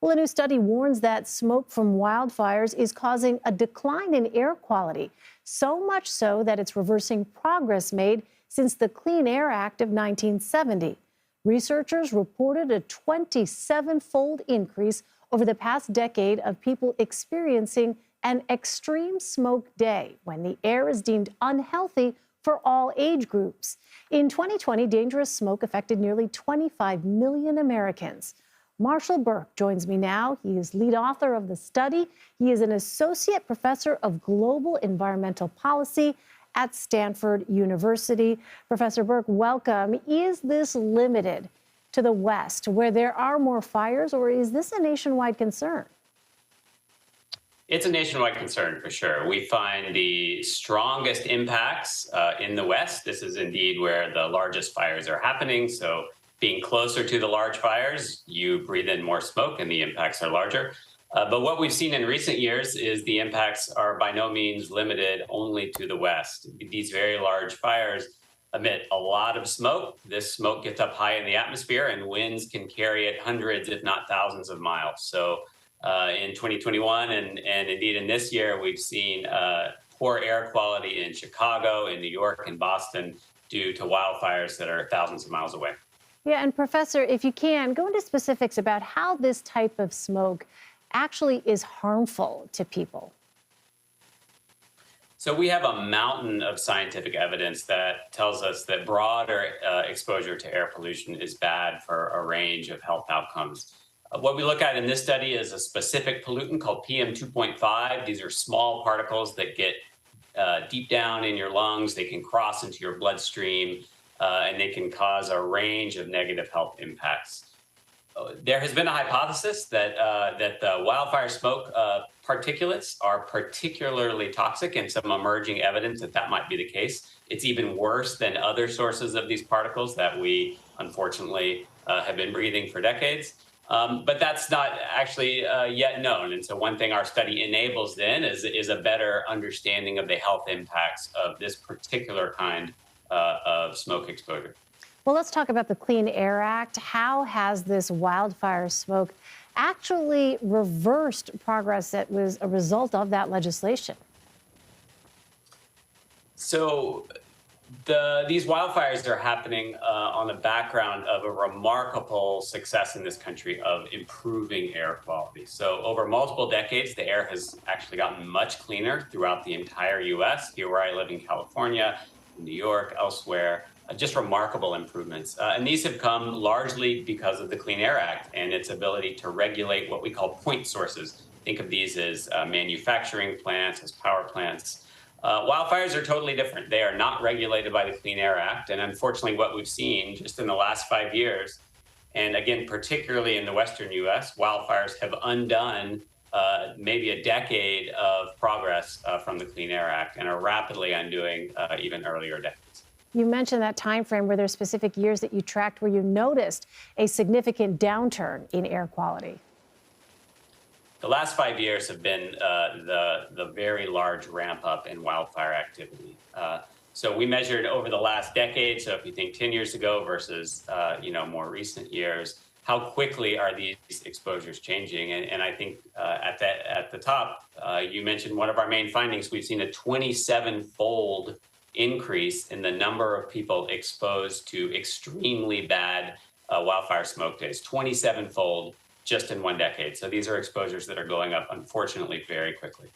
Well, a new study warns that smoke from wildfires is causing a decline in air quality, so much so that it's reversing progress made since the Clean Air Act of 1970. Researchers reported a 27-fold increase over the past decade of people experiencing an extreme smoke day when the air is deemed unhealthy for all age groups. In 2020, dangerous smoke affected nearly 25 million Americans. Marshall Burke joins me now. He is lead author of the study. He is an associate professor of global environmental policy at Stanford University. Professor Burke, welcome. Is this limited to the West, where there are more fires, or is this a nationwide concern? It's a nationwide concern, for sure. We find the strongest impacts in the West. This is indeed where the largest fires are happening. So being closer to the large fires, you breathe in more smoke and the impacts are larger. But what we've seen in recent years is the impacts are by no means limited only to the West. These very large fires emit a lot of smoke. This smoke gets up high in the atmosphere and winds can carry it hundreds, if not thousands of miles. So in 2021 and indeed in this year, we've seen poor air quality in Chicago, in New York, and Boston due to wildfires that are thousands of miles away. Yeah, and Professor, if you can, go into specifics about how this type of smoke actually is harmful to people. So we have a mountain of scientific evidence that tells us that broader exposure to air pollution is bad for a range of health outcomes. What we look at in this study is a specific pollutant called PM 2.5. These are small particles that get deep down in your lungs. They can cross into your bloodstream, and they can cause a range of negative health impacts. There has been a hypothesis that the wildfire smoke particulates are particularly toxic, and some emerging evidence that that might be the case. It's even worse than other sources of these particles that we, unfortunately, have been breathing for decades. But that's not actually yet known. And so one thing our study enables then is a better understanding of the health impacts of this particular kind of smoke exposure. Well, let's talk about the Clean Air Act. How has this wildfire smoke actually reversed progress that was a result of that legislation? So these wildfires are happening on the background of a remarkable success in this country of improving air quality. So over multiple decades, the air has actually gotten much cleaner throughout the entire U.S. Here where I live in California, in New York, elsewhere, just remarkable improvements. And these have come largely because of the Clean Air Act and its ability to regulate what we call point sources. Think of these as manufacturing plants, as power plants. Wildfires are totally different. They are not regulated by the Clean Air Act. And unfortunately, what we've seen just in the last 5 years, and again, particularly in the Western U.S., wildfires have undone maybe a decade of progress from the Clean Air Act and are rapidly undoing even earlier decades. You mentioned that time frame. Were there specific years that you tracked where you noticed a significant downturn in air quality? The last 5 years have been the very large ramp up in wildfire activity. So we measured over the last decade. So if you think 10 years ago versus more recent years, how quickly are these exposures changing? And I think at the top, you mentioned one of our main findings. We've seen a 27-fold increase in the number of people exposed to extremely bad wildfire smoke days, 27-fold just in 1 decade. So these are exposures that are going up, unfortunately, very quickly.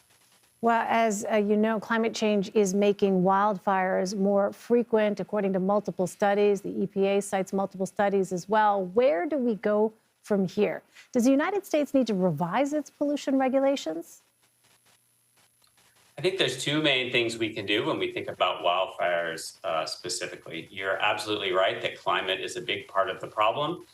Well, as you know, climate change is making wildfires more frequent, according to multiple studies. The EPA cites multiple studies as well. Where do we go from here? Does the United States need to revise its pollution regulations? I think there's two main things we can do when we think about wildfires specifically. You're absolutely right that climate is a big part of the problem.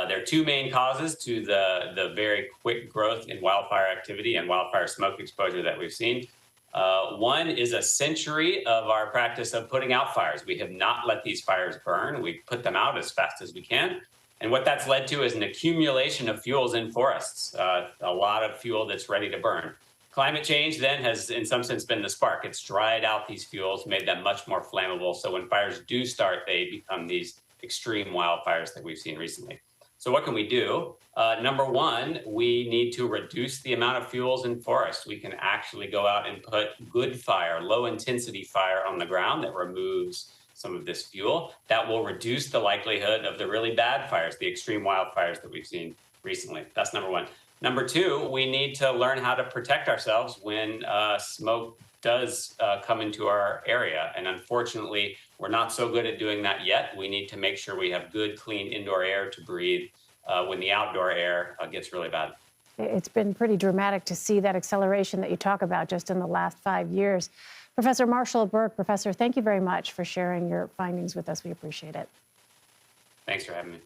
There are two main causes to the very quick growth in wildfire activity and wildfire smoke exposure that we've seen. One is a century of our practice of putting out fires. We have not let these fires burn. We put them out as fast as we can. And what that's led to is an accumulation of fuels in forests, a lot of fuel that's ready to burn. Climate change then has, in some sense, been the spark. It's dried out these fuels, made them much more flammable. So when fires do start, they become these extreme wildfires that we've seen recently. So what can we do? Number one, we need to reduce the amount of fuels in forests. We can actually go out and put good fire, low intensity fire on the ground that removes some of this fuel. That will reduce the likelihood of the really bad fires, the extreme wildfires that we've seen recently. That's number one. Number two, we need to learn how to protect ourselves when smoke does come into our area. And unfortunately, we're not so good at doing that yet. We need to make sure we have good, clean indoor air to breathe when the outdoor air gets really bad. It's been pretty dramatic to see that acceleration that you talk about just in the last 5 years. Professor Marshall Burke, Professor, thank you very much for sharing your findings with us. We appreciate it. Thanks for having me.